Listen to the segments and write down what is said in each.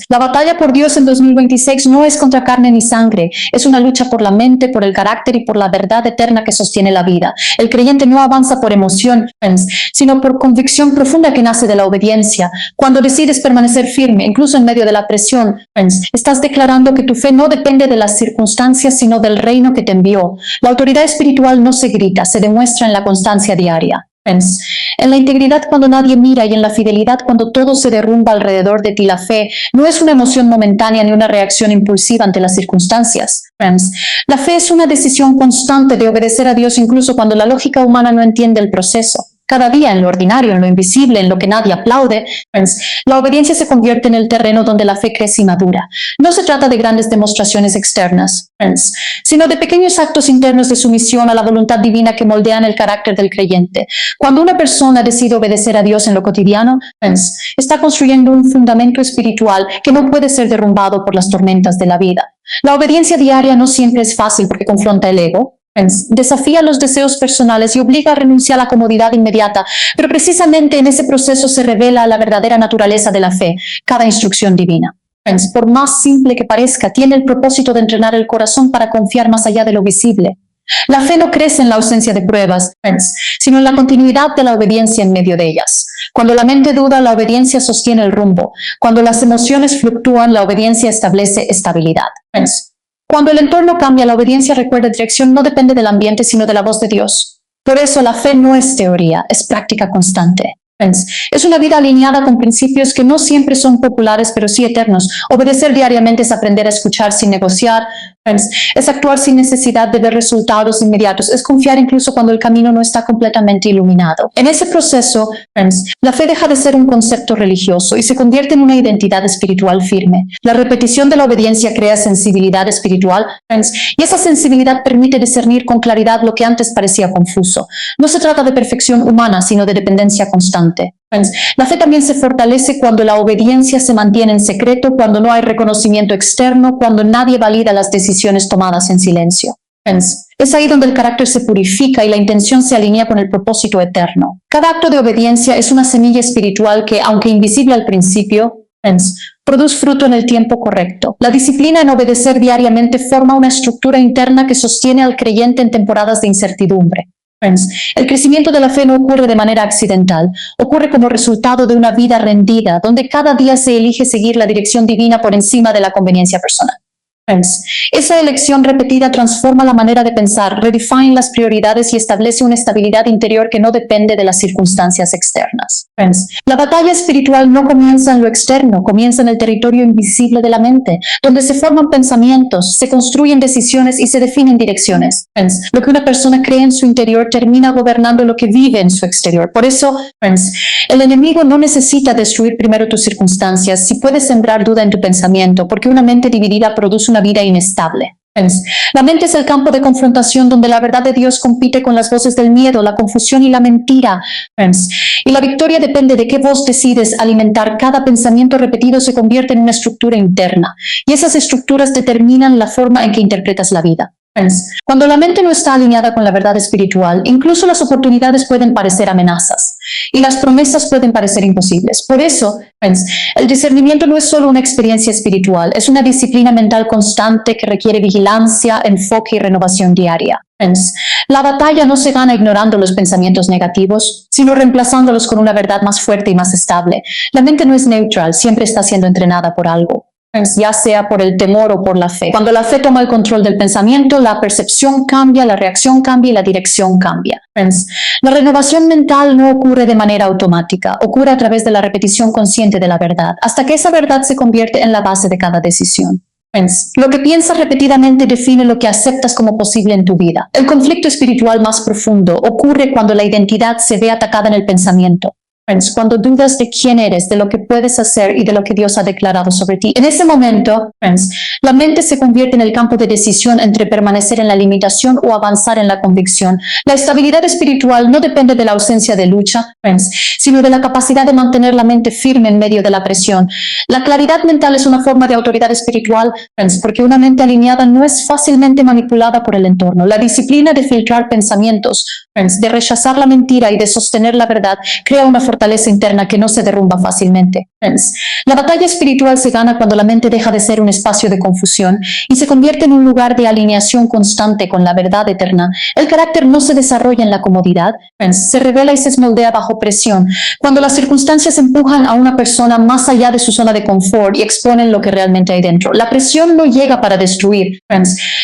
La batalla por Dios en 2026 no es contra carne ni sangre, es una lucha por la mente, por el carácter y por la verdad eterna que sostiene la vida. El creyente no avanza por emoción, sino por convicción profunda que nace de la obediencia. Cuando decides permanecer firme, incluso en medio de la presión, estás declarando que tu fe no depende de las circunstancias, sino del reino que te envió. La autoridad espiritual no se grita, se demuestra en la constancia diaria. En la integridad cuando nadie mira y en la fidelidad cuando todo se derrumba alrededor de ti. La fe no es una emoción momentánea ni una reacción impulsiva ante las circunstancias. La fe es una decisión constante de obedecer a Dios incluso cuando la lógica humana no entiende el proceso. Cada día, en lo ordinario, en lo invisible, en lo que nadie aplaude, la obediencia se convierte en el terreno donde la fe crece y madura. No se trata de grandes demostraciones externas, sino de pequeños actos internos de sumisión a la voluntad divina que moldean el carácter del creyente. Cuando una persona decide obedecer a Dios en lo cotidiano, está construyendo un fundamento espiritual que no puede ser derrumbado por las tormentas de la vida. La obediencia diaria no siempre es fácil porque confronta el ego, desafía los deseos personales y obliga a renunciar a la comodidad inmediata, pero precisamente en ese proceso se revela la verdadera naturaleza de la fe, cada instrucción divina. Por más simple que parezca, tiene el propósito de entrenar el corazón para confiar más allá de lo visible. La fe no crece en la ausencia de pruebas, sino en la continuidad de la obediencia en medio de ellas. Cuando la mente duda, la obediencia sostiene el rumbo. Cuando las emociones fluctúan, la obediencia establece estabilidad. Cuando el entorno cambia, la obediencia recuerda dirección, no depende del ambiente, sino de la voz de Dios. Por eso la fe no es teoría, es práctica constante. Es una vida alineada con principios que no siempre son populares, pero sí eternos. Obedecer diariamente es aprender a escuchar sin negociar, es actuar sin necesidad de ver resultados inmediatos, es confiar incluso cuando el camino no está completamente iluminado. En ese proceso, la fe deja de ser un concepto religioso y se convierte en una identidad espiritual firme. La repetición de la obediencia crea sensibilidad espiritual, y esa sensibilidad permite discernir con claridad lo que antes parecía confuso. No se trata de perfección humana, sino de dependencia constante. La fe también se fortalece cuando la obediencia se mantiene en secreto, cuando no hay reconocimiento externo, cuando nadie valida las decisiones tomadas en silencio. Es ahí donde el carácter se purifica y la intención se alinea con el propósito eterno. Cada acto de obediencia es una semilla espiritual que, aunque invisible al principio, produce fruto en el tiempo correcto. La disciplina en obedecer diariamente forma una estructura interna que sostiene al creyente en temporadas de incertidumbre. El crecimiento de la fe no ocurre de manera accidental, ocurre como resultado de una vida rendida, donde cada día se elige seguir la dirección divina por encima de la conveniencia personal. Esa elección repetida transforma la manera de pensar, redefine las prioridades y establece una estabilidad interior que no depende de las circunstancias externas. La batalla espiritual no comienza en lo externo, comienza en el territorio invisible de la mente, donde se forman pensamientos, se construyen decisiones y se definen direcciones. Lo que una persona cree en su interior termina gobernando lo que vive en su exterior. Por eso, el enemigo no necesita destruir primero tus circunstancias si puedes sembrar duda en tu pensamiento, porque una mente dividida produce una vida inestable. La mente es el campo de confrontación donde la verdad de Dios compite con las voces del miedo, la confusión y la mentira. Y la victoria depende de qué voz decides alimentar. Cada pensamiento repetido se convierte en una estructura interna, y esas estructuras determinan la forma en que interpretas la vida. Cuando la mente no está alineada con la verdad espiritual, incluso las oportunidades pueden parecer amenazas y las promesas pueden parecer imposibles. Por eso, el discernimiento no es solo una experiencia espiritual, es una disciplina mental constante que requiere vigilancia, enfoque y renovación diaria. La batalla no se gana ignorando los pensamientos negativos, sino reemplazándolos con una verdad más fuerte y más estable. La mente no es neutral, siempre está siendo entrenada por algo, ya sea por el temor o por la fe. Cuando la fe toma el control del pensamiento, la percepción cambia, la reacción cambia y la dirección cambia. La renovación mental no ocurre de manera automática, ocurre a través de la repetición consciente de la verdad, hasta que esa verdad se convierte en la base de cada decisión. Lo que piensas repetidamente define lo que aceptas como posible en tu vida. El conflicto espiritual más profundo ocurre cuando la identidad se ve atacada en el pensamiento. Cuando dudas de quién eres, de lo que puedes hacer y de lo que Dios ha declarado sobre ti. En ese momento, la mente se convierte en el campo de decisión entre permanecer en la limitación o avanzar en la convicción. La estabilidad espiritual no depende de la ausencia de lucha, sino de la capacidad de mantener la mente firme en medio de la presión. La claridad mental es una forma de autoridad espiritual, porque una mente alineada no es fácilmente manipulada por el entorno. La disciplina de filtrar pensamientos, de rechazar la mentira y de sostener la verdad, crea una fortaleza interna que no se derrumba fácilmente. La batalla espiritual se gana cuando la mente deja de ser un espacio de confusión y se convierte en un lugar de alineación constante con la verdad eterna. El carácter no se desarrolla en la comodidad, se revela y se esmoldea bajo presión, cuando las circunstancias empujan a una persona más allá de su zona de confort y exponen lo que realmente hay dentro. La presión no llega para destruir,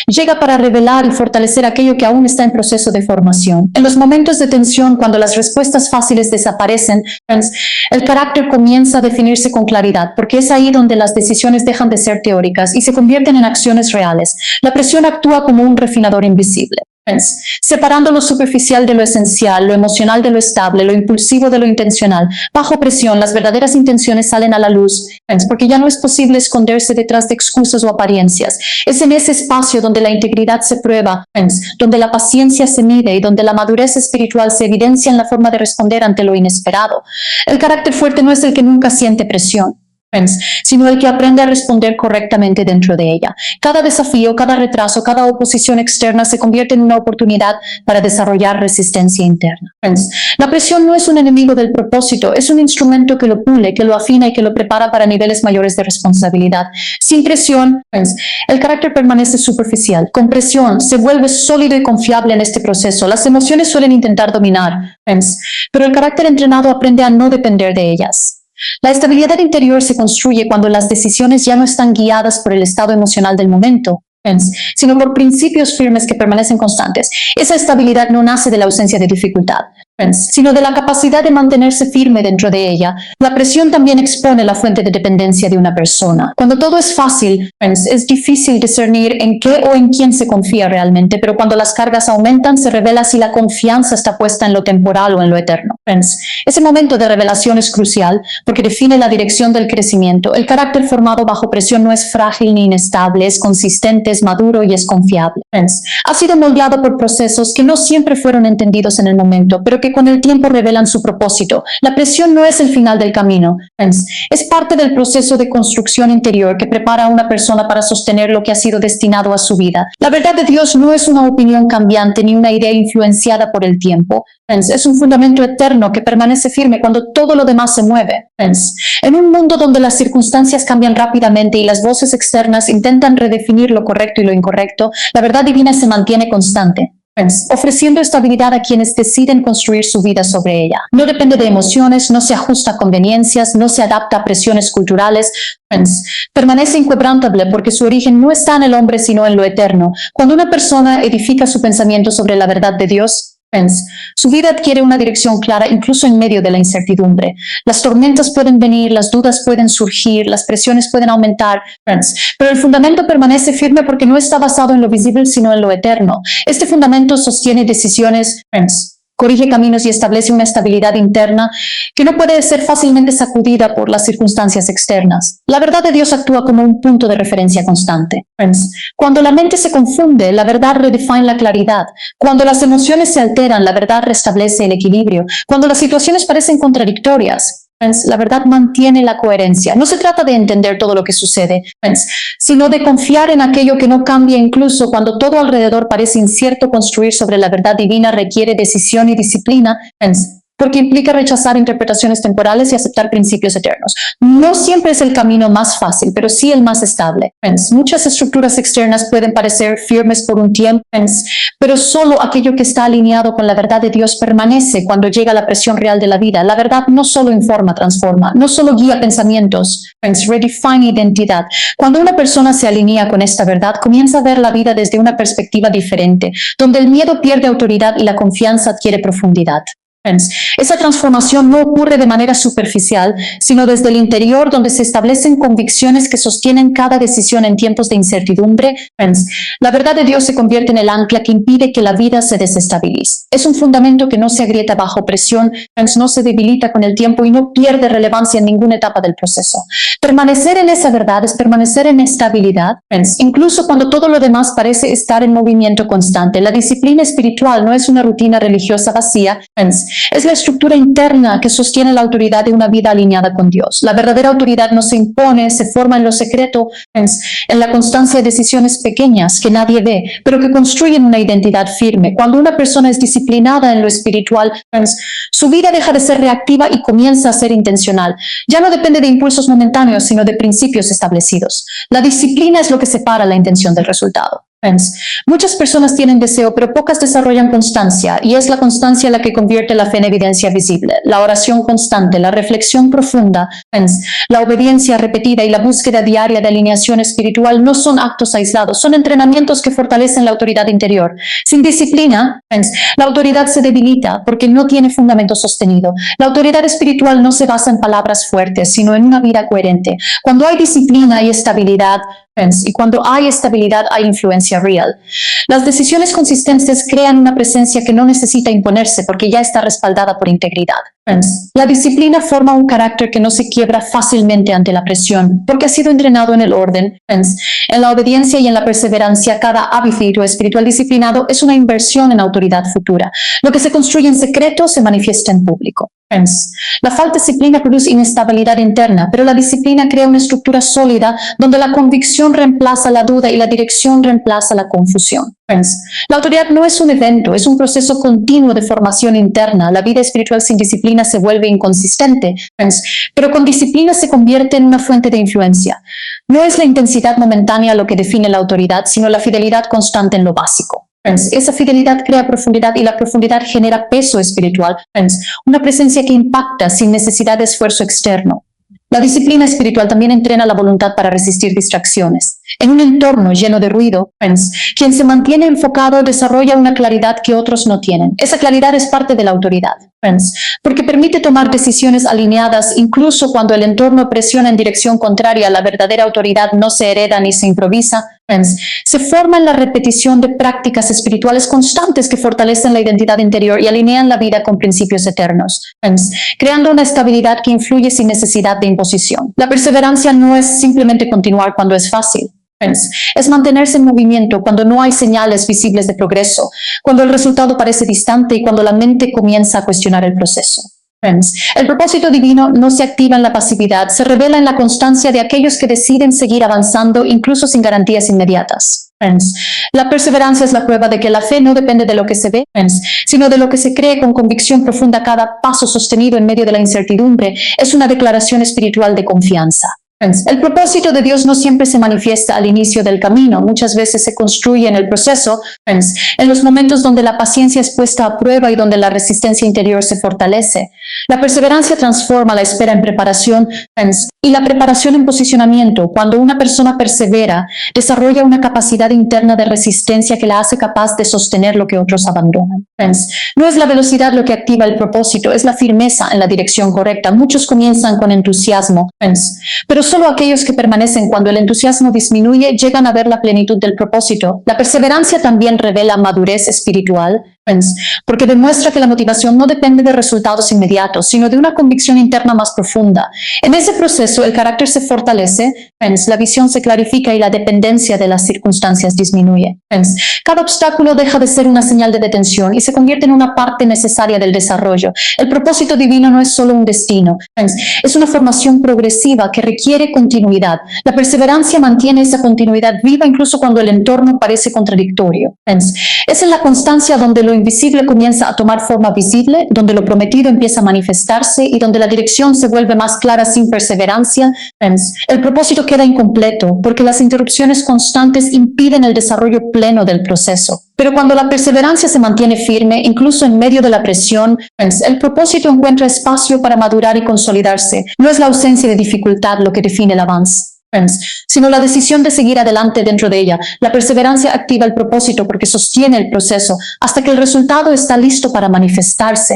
llega para revelar y fortalecer aquello que aún está en proceso de formación. En los momentos de tensión, cuando las respuestas fáciles desaparecen, el carácter comienza a definirse con claridad, porque es ahí donde las decisiones dejan de ser teóricas y se convierten en acciones reales. La presión actúa como un refinador invisible, separando lo superficial de lo esencial, lo emocional de lo estable, lo impulsivo de lo intencional. Bajo presión, las verdaderas intenciones salen a la luz, porque ya no es posible esconderse detrás de excusas o apariencias. Es en ese espacio donde la integridad se prueba, donde la paciencia se mide y donde la madurez espiritual se evidencia en la forma de responder ante lo inesperado. El carácter fuerte no es el que nunca siente presión, sino el que aprende a responder correctamente dentro de ella. Cada desafío, cada retraso, cada oposición externa se convierte en una oportunidad para desarrollar resistencia interna. La presión no es un enemigo del propósito, es un instrumento que lo pule, que lo afina y que lo prepara para niveles mayores de responsabilidad. Sin presión, el carácter permanece superficial. Con presión, se vuelve sólido y confiable en este proceso. Las emociones suelen intentar dominar, pero el carácter entrenado aprende a no depender de ellas. La estabilidad interior se construye cuando las decisiones ya no están guiadas por el estado emocional del momento, sino por principios firmes que permanecen constantes. Esa estabilidad no nace de la ausencia de dificultad, sino de la capacidad de mantenerse firme dentro de ella. La presión también expone la fuente de dependencia de una persona. Cuando todo es fácil, es difícil discernir en qué o en quién se confía realmente, pero cuando las cargas aumentan, se revela si la confianza está puesta en lo temporal o en lo eterno. Ese momento de revelación es crucial porque define la dirección del crecimiento. El carácter formado bajo presión no es frágil ni inestable, es consistente, es maduro y es confiable. Ha sido moldeado por procesos que no siempre fueron entendidos en el momento, pero que con el tiempo revelan su propósito. La presión no es el final del camino, es parte del proceso de construcción interior que prepara a una persona para sostener lo que ha sido destinado a su vida. La verdad de Dios no es una opinión cambiante ni una idea influenciada por el tiempo, es un fundamento eterno que permanece firme cuando todo lo demás se mueve. En un mundo donde las circunstancias cambian rápidamente y las voces externas intentan redefinir lo correcto y lo incorrecto, la verdad divina se mantiene constante, ofreciendo estabilidad a quienes deciden construir su vida sobre ella. No depende de emociones, no se ajusta a conveniencias, no se adapta a presiones culturales. Permanece inquebrantable porque su origen no está en el hombre sino en lo eterno. Cuando una persona edifica su pensamiento sobre la verdad de Dios, su vida adquiere una dirección clara incluso en medio de la incertidumbre. Las tormentas pueden venir, las dudas pueden surgir, las presiones pueden aumentar, pero el fundamento permanece firme porque no está basado en lo visible sino en lo eterno. Este fundamento sostiene decisiones, corrige caminos y establece una estabilidad interna que no puede ser fácilmente sacudida por las circunstancias externas. La verdad de Dios actúa como un punto de referencia constante. Cuando la mente se confunde, la verdad redefine la claridad. Cuando las emociones se alteran, la verdad restablece el equilibrio. Cuando las situaciones parecen contradictorias, la verdad mantiene la coherencia. No se trata de entender todo lo que sucede, sino de confiar en aquello que no cambia incluso cuando todo alrededor parece incierto. Construir sobre la verdad divina requiere decisión y disciplina, porque implica rechazar interpretaciones temporales y aceptar principios eternos. No siempre es el camino más fácil, pero sí el más estable. Muchas estructuras externas pueden parecer firmes por un tiempo, pero solo aquello que está alineado con la verdad de Dios permanece cuando llega la presión real de la vida. La verdad no solo informa, transforma, no solo guía pensamientos, redefine identidad. Cuando una persona se alinea con esta verdad, comienza a ver la vida desde una perspectiva diferente, donde el miedo pierde autoridad y la confianza adquiere profundidad. Esa transformación no ocurre de manera superficial, sino desde el interior, donde se establecen convicciones que sostienen cada decisión en tiempos de incertidumbre. La verdad de Dios se convierte en el ancla que impide que la vida se desestabilice. Es un fundamento que no se agrieta bajo presión, no se debilita con el tiempo y no pierde relevancia en ninguna etapa del proceso. Permanecer en esa verdad es permanecer en estabilidad, incluso cuando todo lo demás parece estar en movimiento constante. La disciplina espiritual no es una rutina religiosa vacía, Es la estructura interna que sostiene la autoridad de una vida alineada con Dios. La verdadera autoridad no se impone, se forma en lo secreto, en la constancia de decisiones pequeñas que nadie ve, pero que construyen una identidad firme. Cuando una persona es disciplinada en lo espiritual, su vida deja de ser reactiva y comienza a ser intencional. Ya no depende de impulsos momentáneos, sino de principios establecidos. La disciplina es lo que separa la intención del resultado. Muchas personas tienen deseo, pero pocas desarrollan constancia, y es la constancia la que convierte la fe en evidencia visible. La oración constante, la reflexión profunda, la obediencia repetida y la búsqueda diaria de alineación espiritual no son actos aislados, son entrenamientos que fortalecen la autoridad interior. Sin disciplina, la autoridad se debilita porque no tiene fundamento sostenido. La autoridad espiritual no se basa en palabras fuertes, sino en una vida coherente. Cuando hay disciplina hay estabilidad, y cuando hay estabilidad hay influencia real. Las decisiones consistentes crean una presencia que no necesita imponerse porque ya está respaldada por integridad. La disciplina forma un carácter que no se quiebra fácilmente ante la presión porque ha sido entrenado en el orden, en la obediencia y en la perseverancia. Cada hábito espiritual disciplinado es una inversión en autoridad futura. Lo que se construye en secreto se manifiesta en público. La falta de disciplina produce inestabilidad interna, pero la disciplina crea una estructura sólida donde la convicción reemplaza la duda y la dirección reemplaza la confusión. La autoridad no es un evento, es un proceso continuo de formación interna. La vida espiritual sin disciplina se vuelve inconsistente, pero con disciplina se convierte en una fuente de influencia. No es la intensidad momentánea lo que define la autoridad, sino la fidelidad constante en lo básico. Esa fidelidad crea profundidad y la profundidad genera peso espiritual, una presencia que impacta sin necesidad de esfuerzo externo. La disciplina espiritual también entrena la voluntad para resistir distracciones. En un entorno lleno de ruido, quien se mantiene enfocado desarrolla una claridad que otros no tienen. Esa claridad es parte de la autoridad, porque permite tomar decisiones alineadas incluso cuando el entorno presiona en dirección contraria. La verdadera autoridad no se hereda ni se improvisa, se forma en la repetición de prácticas espirituales constantes que fortalecen la identidad interior y alinean la vida con principios eternos, creando una estabilidad que influye sin necesidad de imposición. La perseverancia no es simplemente continuar cuando es fácil. Es mantenerse en movimiento cuando no hay señales visibles de progreso, cuando el resultado parece distante y cuando la mente comienza a cuestionar el proceso. El propósito divino no se activa en la pasividad, se revela en la constancia de aquellos que deciden seguir avanzando incluso sin garantías inmediatas. La perseverancia es la prueba de que la fe no depende de lo que se ve, sino de lo que se cree con convicción profunda. Cada paso sostenido en medio de la incertidumbre es una declaración espiritual de confianza. El propósito de Dios no siempre se manifiesta al inicio del camino, muchas veces se construye en el proceso, en los momentos donde la paciencia es puesta a prueba y donde la resistencia interior se fortalece. La perseverancia transforma la espera en preparación y la preparación en posicionamiento. Cuando una persona persevera, desarrolla una capacidad interna de resistencia que la hace capaz de sostener lo que otros abandonan. No es la velocidad lo que activa el propósito, es la firmeza en la dirección correcta. Muchos comienzan con entusiasmo, pero solo aquellos que permanecen cuando el entusiasmo disminuye llegan a ver la plenitud del propósito. La perseverancia también revela madurez espiritual, porque demuestra que la motivación no depende de resultados inmediatos, sino de una convicción interna más profunda. En ese proceso el carácter se fortalece, la visión se clarifica y la dependencia de las circunstancias disminuye. Cada obstáculo deja de ser una señal de detención y se convierte en una parte necesaria del desarrollo. El propósito divino no es solo un destino, es una formación progresiva que requiere continuidad. La perseverancia mantiene esa continuidad viva incluso cuando el entorno parece contradictorio. Es en la constancia donde lo invisible comienza a tomar forma visible, donde lo prometido empieza a manifestarse y donde la dirección se vuelve más clara. Sin perseverancia, el propósito queda incompleto porque las interrupciones constantes impiden el desarrollo pleno del proceso. Pero cuando la perseverancia se mantiene firme, incluso en medio de la presión, el propósito encuentra espacio para madurar y consolidarse. No es la ausencia de dificultad lo que define el avance, sino la decisión de seguir adelante dentro de ella. La perseverancia activa el propósito porque sostiene el proceso hasta que el resultado está listo para manifestarse,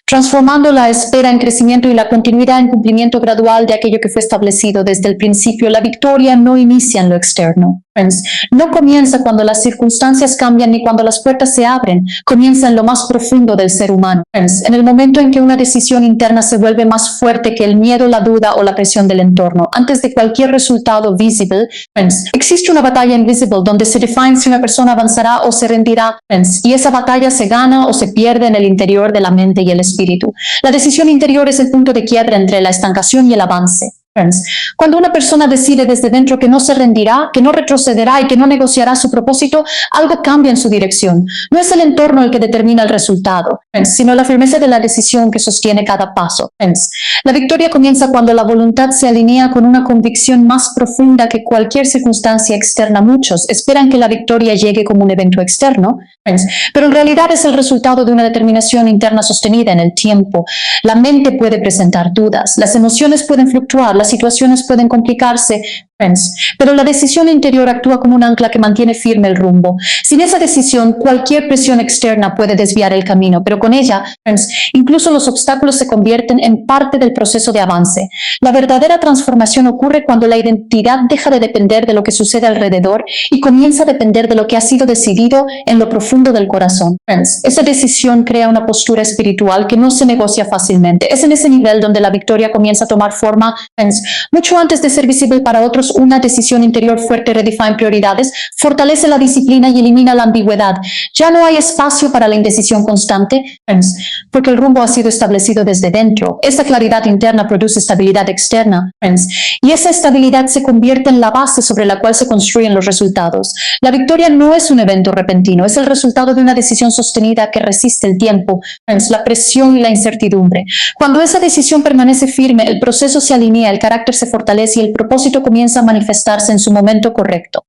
transformando la espera en crecimiento y la continuidad en cumplimiento gradual de aquello que fue establecido desde el principio. La victoria no inicia en lo externo, Friends, no comienza cuando las circunstancias cambian ni cuando las puertas se abren, comienza en lo más profundo del ser humano. Friends, en el momento en que una decisión interna se vuelve más fuerte que el miedo, la duda o la presión del entorno, antes de cualquier resultado visible, friends, existe una batalla invisible donde se define si una persona avanzará o se rendirá, friends, y esa batalla se gana o se pierde en el interior de la mente y el espíritu. La decisión interior es el punto de quiebra entre la estancación y el avance. Friends, cuando una persona decide desde dentro que no se rendirá, que no retrocederá y que no negociará su propósito, algo cambia en su dirección. No es el entorno el que determina el resultado, friends, sino la firmeza de la decisión que sostiene cada paso. Friends, la victoria comienza cuando la voluntad se alinea con una convicción más profunda que cualquier circunstancia externa. Muchos esperan que la victoria llegue como un evento externo, friends, pero en realidad es el resultado de una determinación interna sostenida en el tiempo. La mente puede presentar dudas, las emociones pueden fluctuar, las situaciones pueden complicarse, friends, pero la decisión interior actúa como un ancla que mantiene firme el rumbo. Sin esa decisión, cualquier presión externa puede desviar el camino, pero con ella, friends, incluso los obstáculos se convierten en parte del proceso de avance. La verdadera transformación ocurre cuando la identidad deja de depender de lo que sucede alrededor y comienza a depender de lo que ha sido decidido en lo profundo del corazón. Friends, esa decisión crea una postura espiritual que no se negocia fácilmente. Es en ese nivel donde la victoria comienza a tomar forma, friends, mucho antes de ser visible para otros. Una decisión interior fuerte redefine prioridades, fortalece la disciplina y elimina la ambigüedad. Ya no hay espacio para la indecisión constante, friends, porque el rumbo ha sido establecido desde dentro. Esa claridad interna produce estabilidad externa, friends, y esa estabilidad se convierte en la base sobre la cual se construyen los resultados. La victoria no es un evento repentino, es el resultado de una decisión sostenida que resiste el tiempo, friends, la presión y la incertidumbre. Cuando esa decisión permanece firme, el proceso se alinea, el carácter se fortalece y el propósito comienza a manifestarse en su momento correcto.